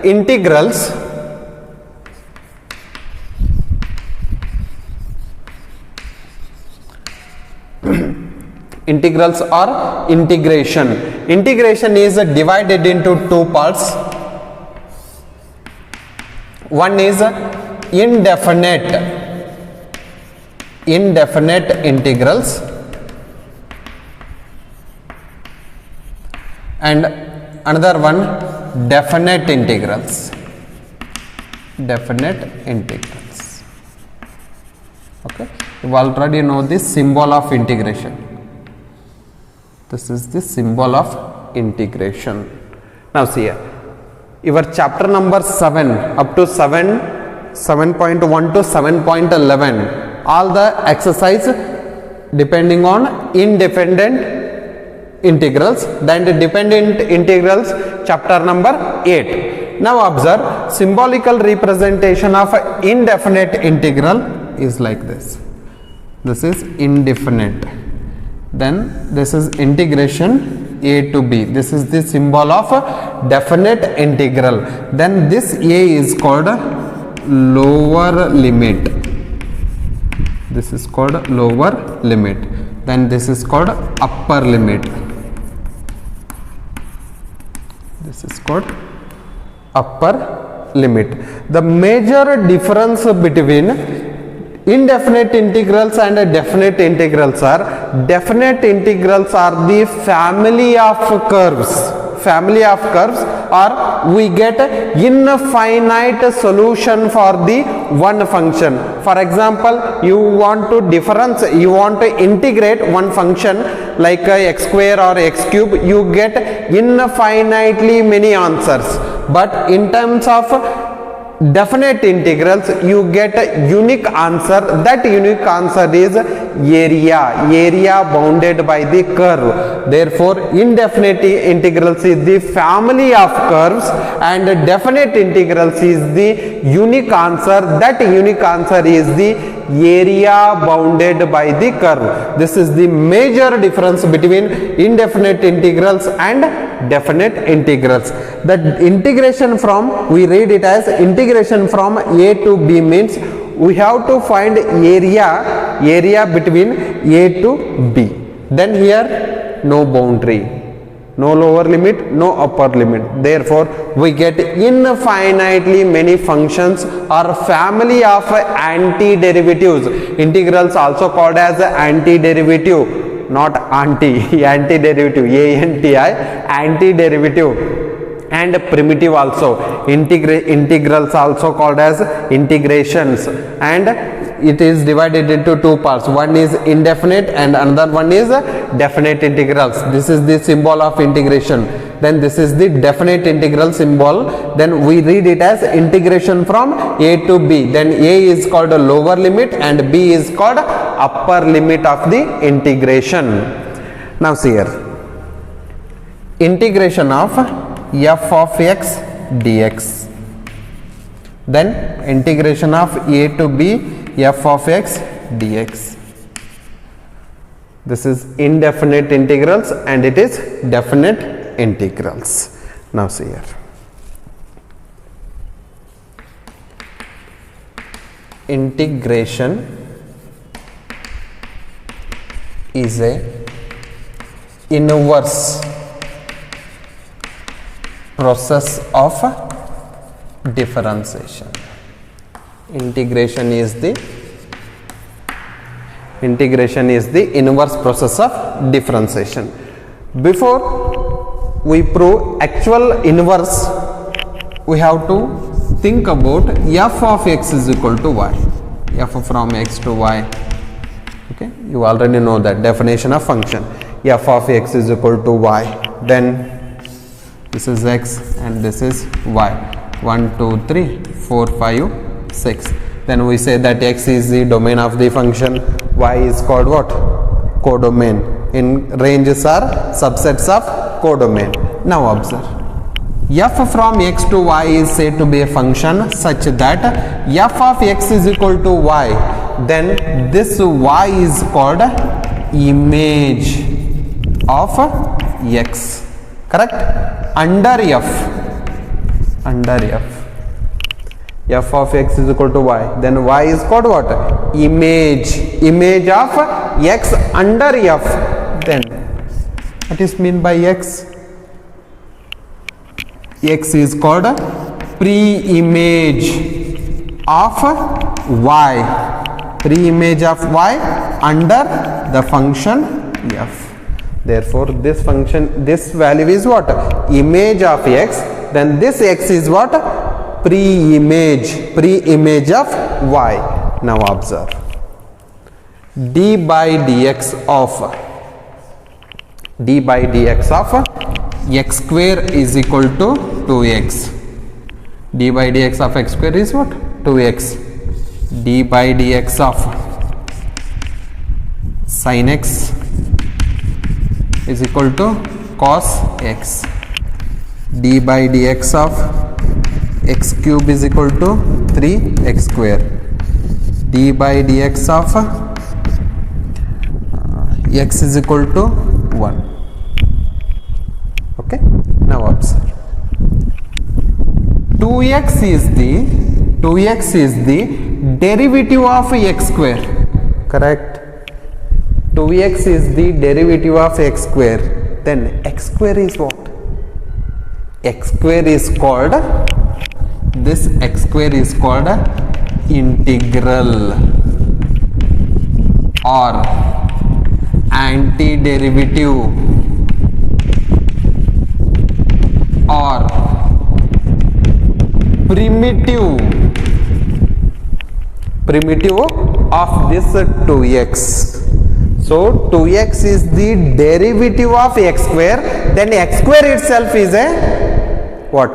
integrals integrals or integration. Integration is divided into two parts. One is indefinite integrals and another one definite integrals. Okay, you already know this symbol of integration. This is the symbol of integration. Now see here, your chapter number 7 up to 7.1 to 7.11, all the exercise depending on independent integrals, then the dependent integrals chapter number 8. Now observe, symbolical representation of indefinite integral is like this. This is indefinite. Then this is integration a to b. This is the symbol of a definite integral. Then this a is called lower limit. This is called lower limit. Then this is called upper limit. This is called upper limit. The major difference between indefinite integrals and definite integrals are, definite integrals are the family of curves, or we get infinite solution for the one function. For example, you want to integrate one function like x square or x cube, you get infinitely many answers. But in terms of definite integrals, you get a unique answer. That unique answer is area bounded by the curve. Therefore, indefinite integrals is the family of curves and definite integrals is the unique answer. That unique answer is the area bounded by the curve. This is the major difference between indefinite integrals and definite integrals. The integration from, we read it as integration from a to b means we have to find area between a to b. Then here no boundary, no lower limit, no upper limit. Therefore, we get infinitely many functions or family of antiderivatives. Integrals also called as antiderivative, not antiderivative, antiderivative. And primitive also. Integrals also called as integrations, and it is divided into two parts. One is indefinite and another one is definite integrals. This is the symbol of integration. Then this is the definite integral symbol. Then we read it as integration from a to b. Then a is called a lower limit and b is called upper limit of the integration. Now see here, integration of f of x dx. Then integration of a to b f of x dx. This is indefinite integrals and it is definite integrals. Now see here, integration is a inverse process of differentiation. Integration is the inverse process of differentiation. Before we prove actual inverse, we have to think about f of x is equal to y, f from x to y. Okay, you already know that definition of function. F of x is equal to y. Then this is x and this is y. 1, 2, 3, 4, 5, 6. Then we say that x is the domain of the function, y is called what? Codomain. In ranges are subsets of codomain. Now observe, f from x to y is said to be a function such that f of x is equal to y. Then this y is called image of x. Correct? Under f, under f. F of x is equal to y. Then y is called what? Image. Image of x under f. Then what is mean by x? X is called pre-image of y. Pre-image of y under the function f. Therefore, this function, this value is what? Image of x. Then this x is what? Pre-image of y. Now observe. d by dx of x square is equal to 2x. d by dx of x square is what? 2x. d by dx of sin x is equal to cos x. d by dx of x cube is equal to 3x square. d by dx of x is equal to 1. Okay, now observe. 2x is the derivative of x square. Correct? 2x is the derivative of x square. Then x square is what? X square is called, this x square is called integral or antiderivative or primitive of this 2x. So 2x is the derivative of x square, then x square itself is a what?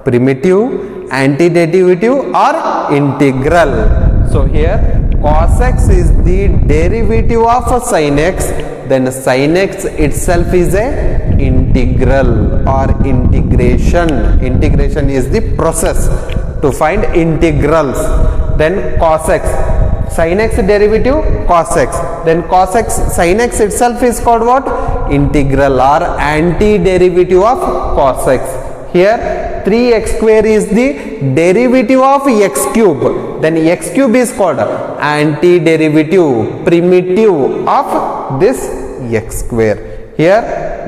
Primitive, antiderivative or integral. So here cos x is the derivative of sin x, then sin x itself is a integral or integration. Integration is the process to find integrals. Then cos x, sin x derivative cos x, then cos x sin x itself is called what? Integral or antiderivative of cos x. Here 3x square is the derivative of x cube, then x cube is called antiderivative, primitive of this x square. Here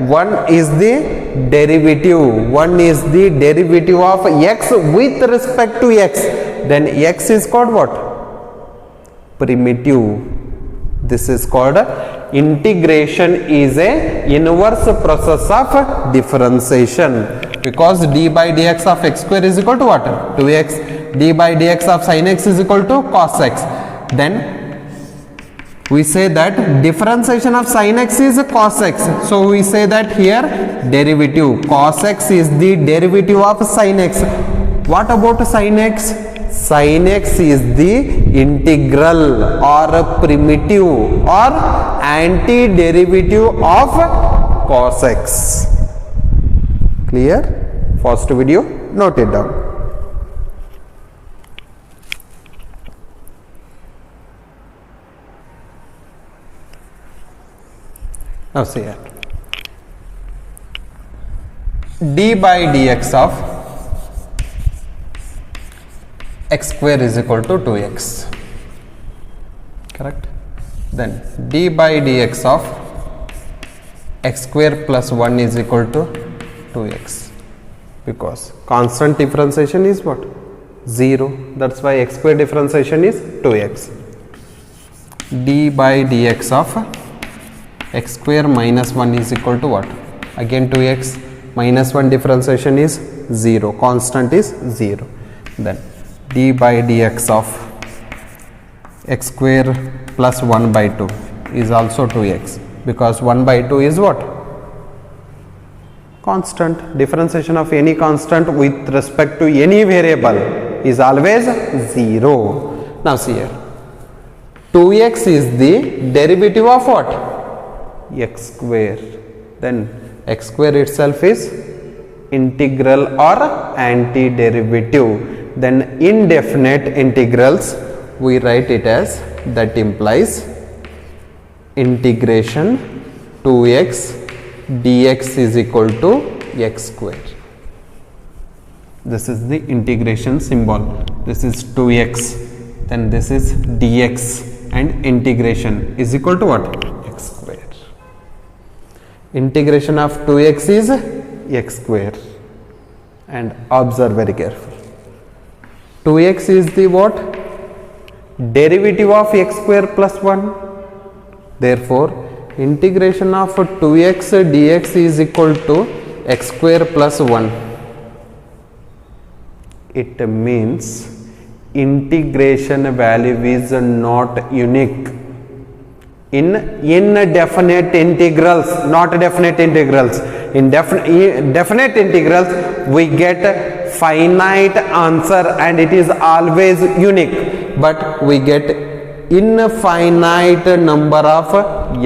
1 is the derivative, 1 is the derivative of x with respect to x, then x is called what? Primitive. This is called integration, is a inverse process of differentiation, because d by dx of x square is equal to what? 2x. d by dx of sin x is equal to cos x. Then we say that differentiation of sin x is cos x. So we say that here derivative cos x is the derivative of sin x. What about sin x? Sin x is the integral or primitive or antiderivative of cos x. Clear? First video, note it down. Now see here. d by dx of x square is equal to 2x. Correct? Then d by dx of x square plus 1 is equal to 2x, because constant differentiation is what? 0. That's why x square differentiation is 2x. d by dx of x square minus 1 is equal to what? Again 2x, minus 1 differentiation is 0, constant is 0. Then d by dx of x square plus 1 by 2 is also 2x, because 1 by 2 is what? Constant. Differentiation of any constant with respect to any variable is always 0. Now see here, 2x is the derivative of what? X square. Then x square itself is integral or antiderivative. Then indefinite integrals, we write it as, that implies integration 2x dx is equal to x square. this is the integration symbol. This is 2x, then this is dx, and integration is equal to what? X square. Integration of 2x is x square, and observe very careful. 2x is the what? Derivative of x square plus 1. Therefore, integration of 2x dx is equal to x square plus 1. It means integration value is not unique. In indefinite integrals, not definite integrals. In definite integrals, we get finite answer and it is always unique. But we get infinite number of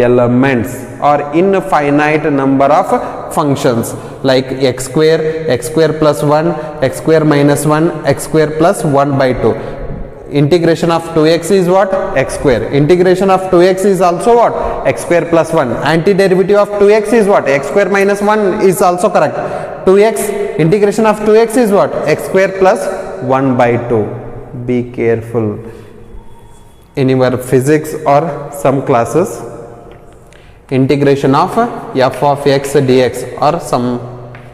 elements or infinite number of functions like x square plus 1, x square minus 1, x square plus 1 by 2. Integration of 2x is what? X square. Integration of 2x is also what? X square plus 1. Antiderivative of 2x is what? X square minus 1 is also correct. 2x, integration of 2x is what? X square plus 1 by 2. Be careful. In your physics or some classes, integration of f of x dx or some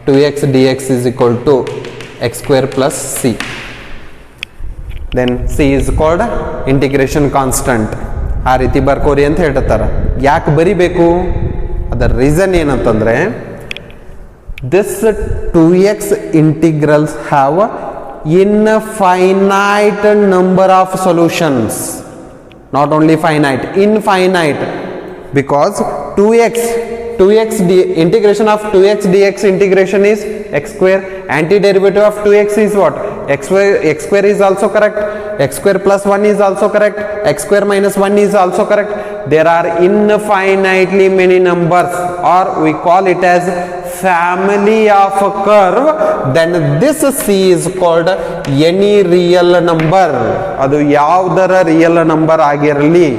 2x dx is equal to x square plus c. Then c is called integration constant. ಆ ರೀತಿ ಬರ್ಕೋರಿ ಅಂತ ಹೇಳ್ತಾರೆ. ಯಾಕೆ ಬರಿಬೇಕು? ಅದರ reason ಏನಂತಂದ್ರೆ, this 2x integrals have infinite number of solutions. Not only finite, infinite, because 2x integration of 2x dx integration is x square. Antiderivative of 2x is what? X square is also correct. X square plus 1 is also correct. X square minus 1 is also correct. There are infinitely many numbers, or we call it as family of a curve. Then this c is called any real number. ಅದು ಯಾವುದರ real number ಆಗಿರಲಿ,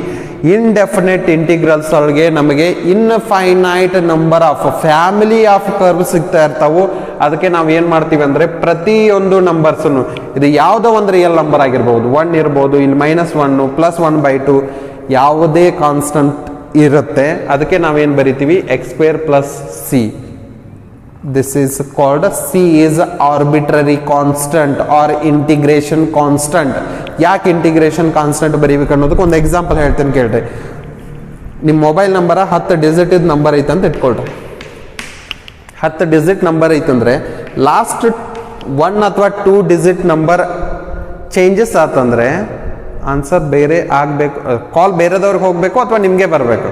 indefinite integrals ಒಳಗೆ ನಮಗೆ infinite number of family of curve ಸಿಗ್ತಾ ಇರ್ತಾವು. ಅದಕ್ಕೆ ನಾವು ಏನು ಮಾಡ್ತೀವಿ ಅಂದರೆ, ಪ್ರತಿಯೊಂದು ನಂಬರ್ಸನ್ನು ಇದು ಯಾವುದೋ ಒಂದು ರಿಯಲ್ ನಂಬರ್ ಆಗಿರ್ಬೋದು, 1 ಇರ್ಬೋದು, ಇಲ್ಲಿ -1 ಪ್ಲಸ್ 1/2 ಯಾವುದೇ ಕಾನ್ಸ್ಟಂಟ್ ಇರುತ್ತೆ. ಅದಕ್ಕೆ ನಾವೇನು ಬರಿತೀವಿ? x square plus c. This is called c is arbitrary constant or integration constant. ಯಾಕೆ ಇಂಟಿಗ್ರೇಷನ್ ಕಾನ್ಸ್ಟೆಂಟ್ ಬರೀಬೇಕು ಅನ್ನೋದಕ್ಕೆ ಒಂದು ಎಕ್ಸಾಂಪಲ್ ಹೇಳ್ತೀನಿ ಕೇಳ್ರಿ. ನಿಮ್ಮ ಮೊಬೈಲ್ ನಂಬರ 10 ಡಿಜಿಟ್ ನಂಬರ್ ಐತೆ ಅಂತ ಇಟ್ಕೊಳ್ರಿ. 10 ಡಿಜಿಟ್ ನಂಬರ್ ಐತಂದ್ರೆ ಲಾಸ್ಟ್ 1 ಅಥವಾ 2 ಡಿಜಿಟ್ ನಂಬರ್ ಚೇಂಜಸ್ ಆತಂದ್ರೆ ಆನ್ಸರ್ ಬೇರೆ ಆಗಬೇಕು. ಕಾಲ್ ಬೇರೆದವ್ರಿಗೆ ಹೋಗಬೇಕು ಅಥವಾ ನಿಮಗೆ ಬರಬೇಕು?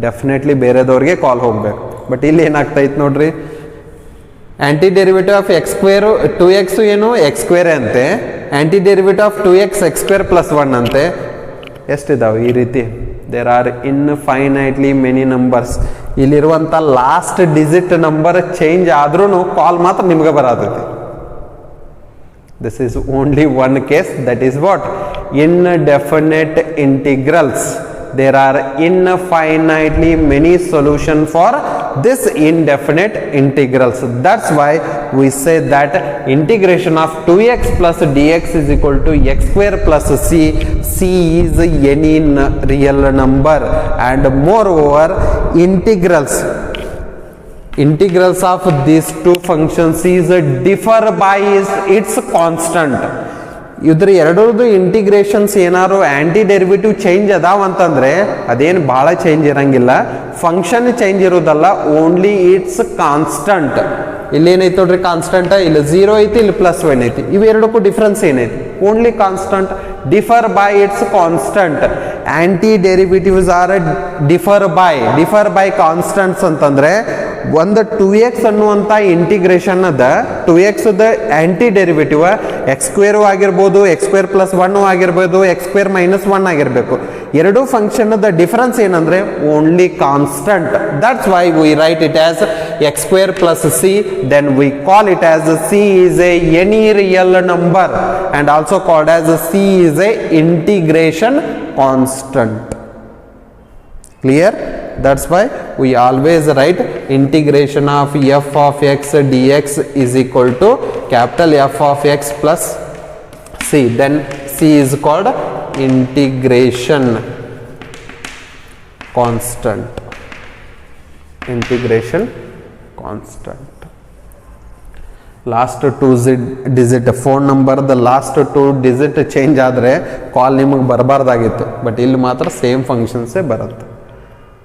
ಡೆಫಿನೆಟ್ಲಿ ಬೇರೆದವ್ರಿಗೆ ಕಾಲ್ ಹೋಗಬೇಕು. ಬಟ್ ಇಲ್ಲಿ ಏನಾಗ್ತೈತೆ ನೋಡ್ರಿ, anti derivative of x square 2x ಏನು ಎಕ್ಸ್ ಸ್ಕ್ವೇರ್ ಅಂತೆ, anti derivative of 2x x square plus 1 ಅಂತೆ. ಎಷ್ಟಿದಾವೆ ಈ ರೀತಿ? There are infinitely many numbers. ಇಲ್ಲಿರುವಂಥ ಲಾಸ್ಟ್ ಡಿಜಿಟ್ ನಂಬರ್ ಚೇಂಜ್ ಆದ್ರೂ ಕಾಲ್ ಮಾತ್ರ ನಿಮ್ಗೆ ಬರತೈತಿ. This is only one case, that is what? indefinite integrals. There are infinitely many solutions for this indefinite integrals. That's why we say that integration of 2x plus dx is equal to x square plus c. C is any real number, and moreover integrals of these two functions is differ by its constant. ಇದ್ರ ಎರಡರದ್ದು integrations ಏನಾದ್ರು anti derivative change ಅದಾವ ಅಂತಂದ್ರೆ ಅದೇನು ಭಾಳ change ಇರಂಗಿಲ್ಲ, function change ಇರೋದಲ್ಲ, only its constant. ಇಲ್ಲೇನೈತೆ ನೋಡ್ರಿ ಕಾನ್ಸ್ಟಂಟ್, ಇಲ್ಲಿ 0 ಐತಿ, ಇಲ್ಲಿ +1 ಐತಿ. ಇವೆರಡಕ್ಕೂ ಡಿಫ್ರೆನ್ಸ್ ಏನೈತಿ? Only constant. Differ by its constant. Anti derivatives are differ by constants ಅಂತಂದ್ರೆ ಒಂದು 2x ಅನ್ನುವಂಥ ಇಂಟಿಗ್ರೇಷನ್ ಅದ, 2x ದ ಆಂಟಿ ಡೆರಿವೇಟಿವ್ ಎಕ್ಸ್ ಸ್ಕ್ವೇರು ಆಗಿರ್ಬೋದು, ಎಕ್ಸ್ ಸ್ಕ್ವೇರ್ ಪ್ಲಸ್ 1 ಆಗಿರ್ಬೋದು, ಎಕ್ಸ್ ಸ್ಕ್ವೇರ್ ಮೈನಸ್ 1 ಆಗಿರಬೇಕು. ಎರಡೂ ಫಂಕ್ಷನ್ ದ ಡಿಫರೆನ್ಸ್ ಏನಂದ್ರೆ only constant. That's why we write it as x square plus c. Then we call it as c is a any real number and also called as c is a integration constant. Clear? That's why we always write integration of f of x dx is equal to capital F of x plus c. Then c is called integration constant. Integration constant. Last two digit phone number, the last two digit change ಆದರೆ ಕಾಲ್ ನಿಮಗೆ ಬರಬಾರ್ದಾಗಿತ್ತು, but ಇಲ್ಲಿ ಮಾತ್ರ same ಫಂಕ್ಷನ್ಸೇ ಬರುತ್ತೆ.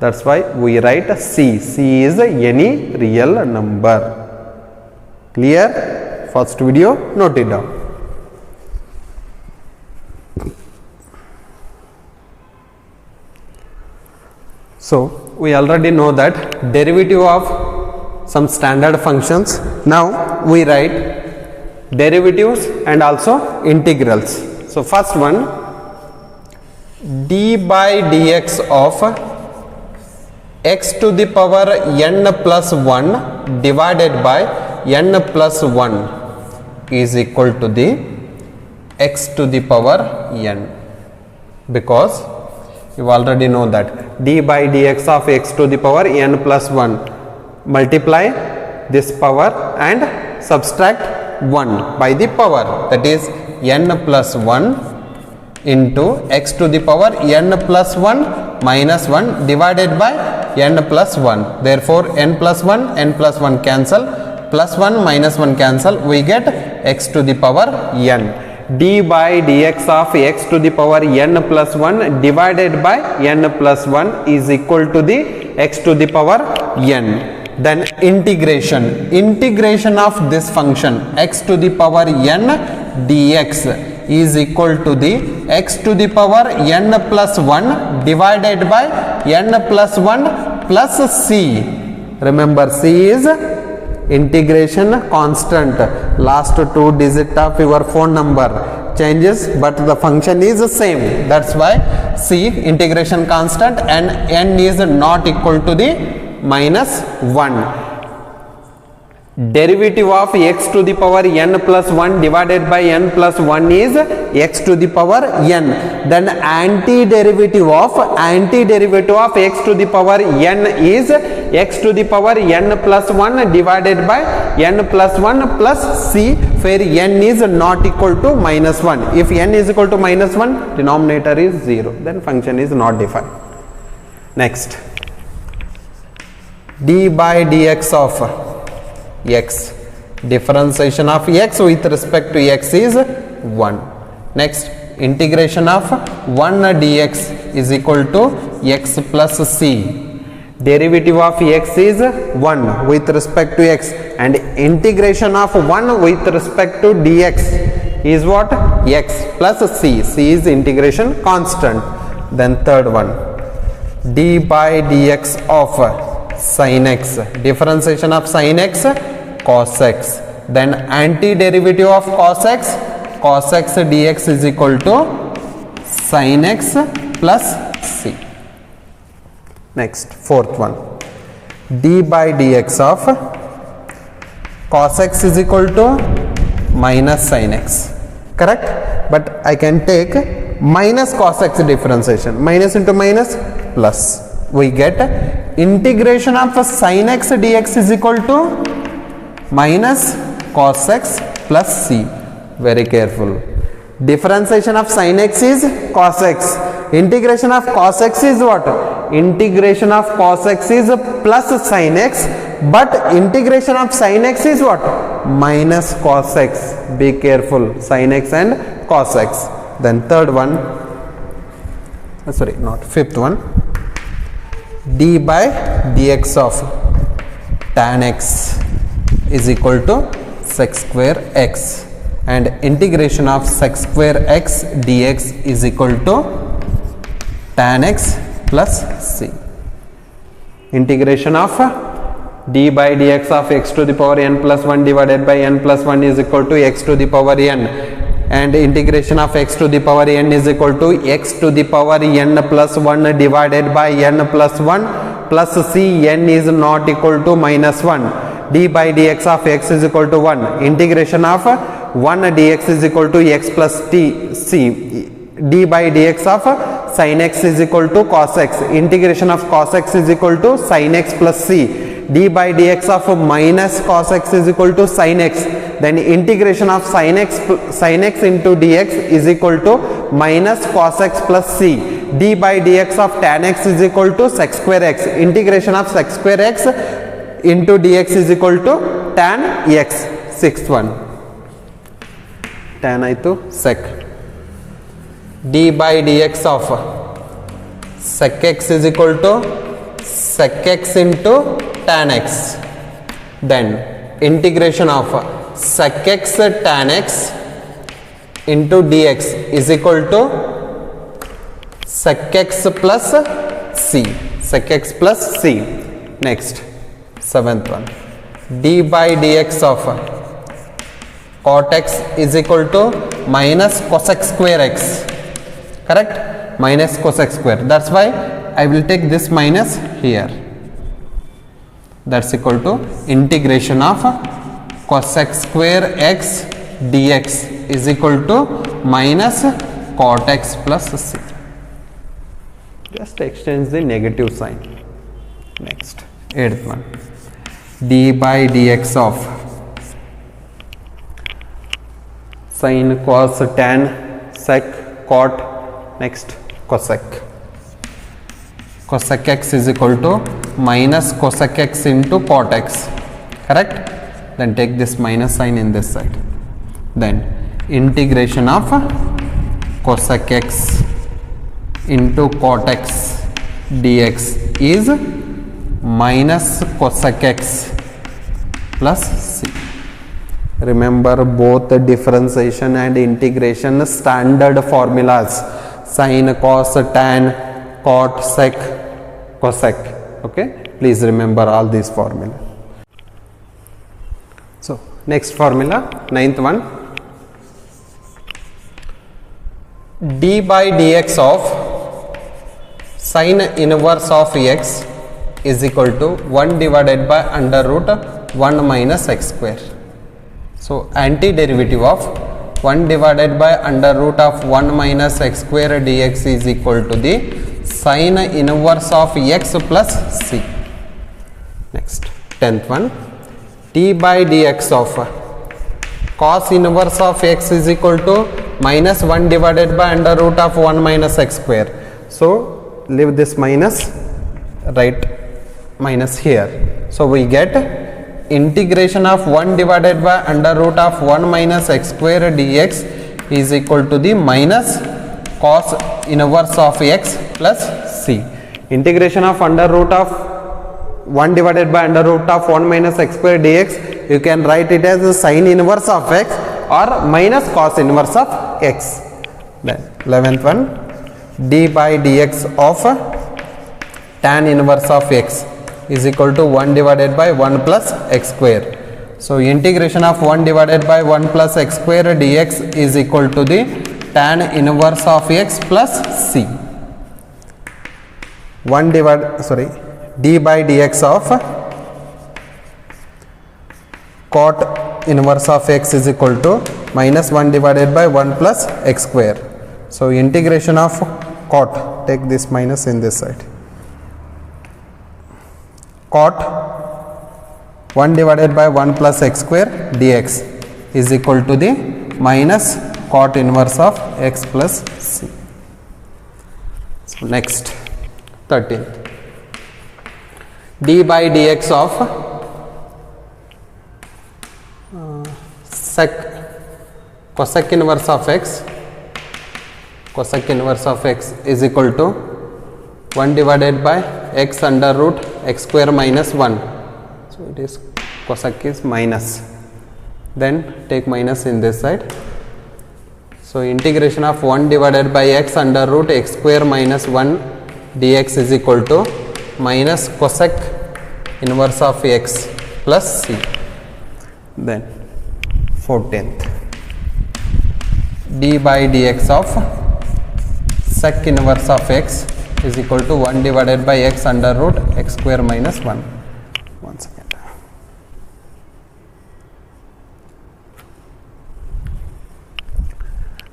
That's why we write C. C is any real number. Clear? First video note it down. So we already know that derivative of some standard functions. Now we write derivatives and also integrals. So first one, d by dx of x to the power n plus 1 divided by n plus 1 is equal to the x to the power n, because you already know that d by dx of x to the power n plus 1, multiply this power and subtract 1 by the power, that is n plus 1 into x to the power n plus 1 minus 1 divided by n plus 1. Therefore n plus 1 n plus 1 cancel, plus 1 minus 1 cancel, we get x to the power n. d by dx of x to the power n plus 1 divided by n plus 1 is equal to the x to the power n. Then integration of this function x to the power n dx is equal to the x to the power n plus 1 divided by n plus 1 plus c. Remember, c is integration constant. Last two digit of your phone number changes, but the function is the same. That's why c integration constant and n is not equal to the minus 1. Derivative of x to the power n plus 1 divided by n plus 1 is x to the power n. Then antiderivative of x to the power n is x to the power n plus 1 divided by n plus 1 plus c, where n is not equal to minus 1. If n is equal to minus 1, denominator is 0, then function is not defined. Next, d by dx of x, differentiation of x with respect to x is 1. Next, integration of 1 dx is equal to x plus c. Derivative of x is 1 with respect to x, and integration of 1 with respect to dx is what? X plus c. C is integration constant. Then third one, d by dx of sin x, differentiation of sin x cos x. Then antiderivative of cos x dx is equal to sin x plus c. Next, fourth one, d by dx of cos x is equal to minus sin x. Correct? But I can take minus cos x differentiation, minus into minus plus, we get integration of sin x dx is equal to minus cos x plus c. Very careful. Differentiation of sin x is cos x. Integration of cos x is what? Integration of cos x is plus sin x, but integration of sin x is what? Minus cos x. Be careful, sin x and cos x. Then third one, fifth one, d by dx of tan x is equal to sec square x, and integration of sec square x dx is equal to tan x plus c. Integration of d by dx of x to the power n plus 1 divided by n plus 1 is equal to x to the power n, and integration of x to the power n is equal to x to the power n plus 1 divided by n plus 1 plus c. N is not equal to minus 1. d by dx of x is equal to 1. Integration of 1 dx is equal to x plus t c. d by dx of sin x is equal to cos x. Integration of cos x is equal to sin x plus c. D by dx of minus cos x is equal to sin x. Then integration of sin x into dx is equal to minus cos x plus c. D by dx of tan x is equal to sec square x. Integration of sec square x into dx is equal to tan x. Sixth one, tan aitu sec. D by dx of sec x is equal to sec x into tan x. Then integration of sec x tan x into dx is equal to sec x plus c. Sec x plus c. Next, seventh one, d by dx of cot x is equal to minus cosec square x. Correct? Minus cosec square. That's why I will take this minus here. That's equal to integration of cosec square x dx is equal to minus cot x plus c. Just exchange the negative sign. Next, eighth one, d by dx of sin, cos, tan, sec, cot. Next, cosec. Cosec x is equal to minus cosec x into cot x. Correct? Then take this minus sign in this side. Then integration of cosec x into cot x dx is minus cosec x plus c. Remember both the differentiation and integration standard formulas: sin, cos, tan, cot, sec, cosec. Okay, please remember all these formulas. So next formula, ninth one, d by dx of sin inverse of x is equal to 1 divided by under root 1 minus x square. So antiderivative of 1 divided by under root of 1 minus x square dx is equal to the sin inverse of x plus c. Next, 10th one, d by dx of cos inverse of x is equal to minus 1 divided by under root of 1 minus x square. So leave this minus, write minus here. So we get integration of 1 divided by under root of 1 minus x square dx is equal to the minus cos inverse of x plus c. Integration of under root of 1 divided by under root of 1 minus x square dx, you can write it as sin inverse of x or minus cos inverse of x. Then 11th one, d by dx of tan inverse of x is equal to 1 divided by 1 plus x square. So integration of 1 divided by 1 plus x square dx is equal to the tan inverse of x plus c. D by dx of cot inverse of x is equal to minus 1 divided by 1 plus x square. So integration of cot, take this minus in this side. Cot 1 divided by 1 plus x square dx is equal to the minus cot inverse of x plus c. So next, 13th, d by dx of cosec inverse of x, cosec inverse of x is equal to 1 divided by x under root x square minus 1. So it is cosec is minus. Then take minus in this side. So integration of 1 divided by x under root x square minus 1 dx is equal to minus cosec inverse of x plus c. Then 14th, d by dx of sec inverse of x is equal to 1 divided by x under root x square minus 1. One second.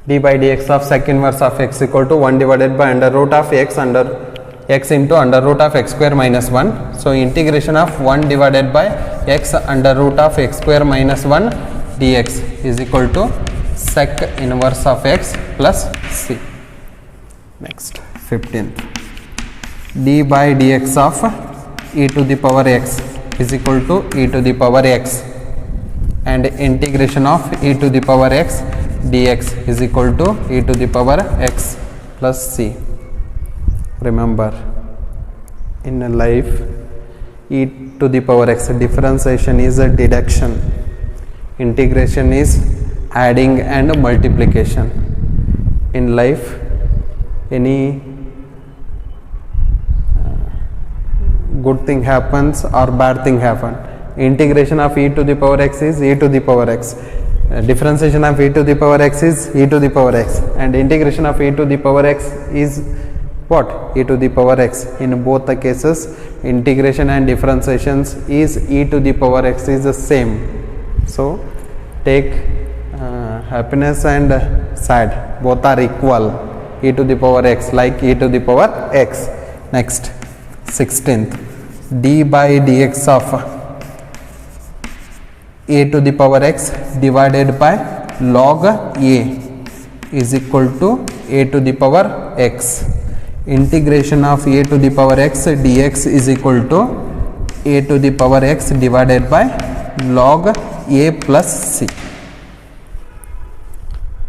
d by dx of sec inverse of x equal to 1 divided by under root of x into under root of x square minus 1. So integration of 1 divided by x under root of x square minus 1 dx is equal to sec inverse of x plus c. Next 15th, d by dx of e to the power x is equal to e to the power x, and integration of e to the power x dx is equal to e to the power x plus c. Remember, in life e to the power x differentiation is a deduction, integration is adding and multiplication. In life, any good thing happens or bad thing happen, integration of e to the power x is e to the power x, differentiation of e to the power x is e to the power x, and integration of e to the power x is what? E to the power x. In both the cases, integration and differentiations is e to the power x is the same. So take happiness and sad, both are equal, e to the power x like e to the power x. Next 16th, d by dx of a to the power x divided by log a is equal to a to the power x. Integration of a to the power x dx is equal to a to the power x divided by log a plus c.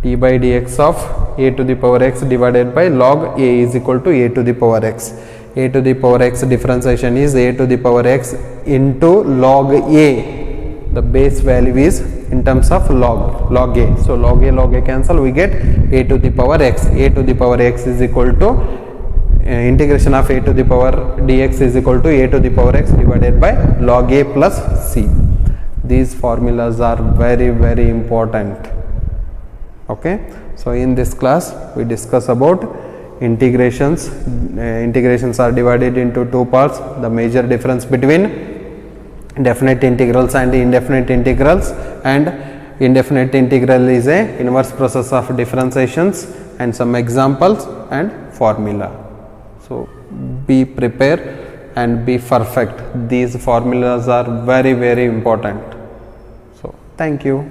d by dx of a to the power x divided by log a is equal to a to the power x. A to the power x differentiation is a to the power x into log a. The base value is in terms of log a. So log a cancel, we get a to the power x. A to the power x is equal to integration of a to the power dx is equal to a to the power x divided by log a plus c. These formulas are very, very important. Okay, so in this class we discuss about integrations. Integrations are divided into two parts. The major difference between definite integrals and indefinite integrals, and indefinite integral is a inverse process of differentiations, and some examples and formula. So be prepared and be perfect. These formulas are very, very important. So thank you.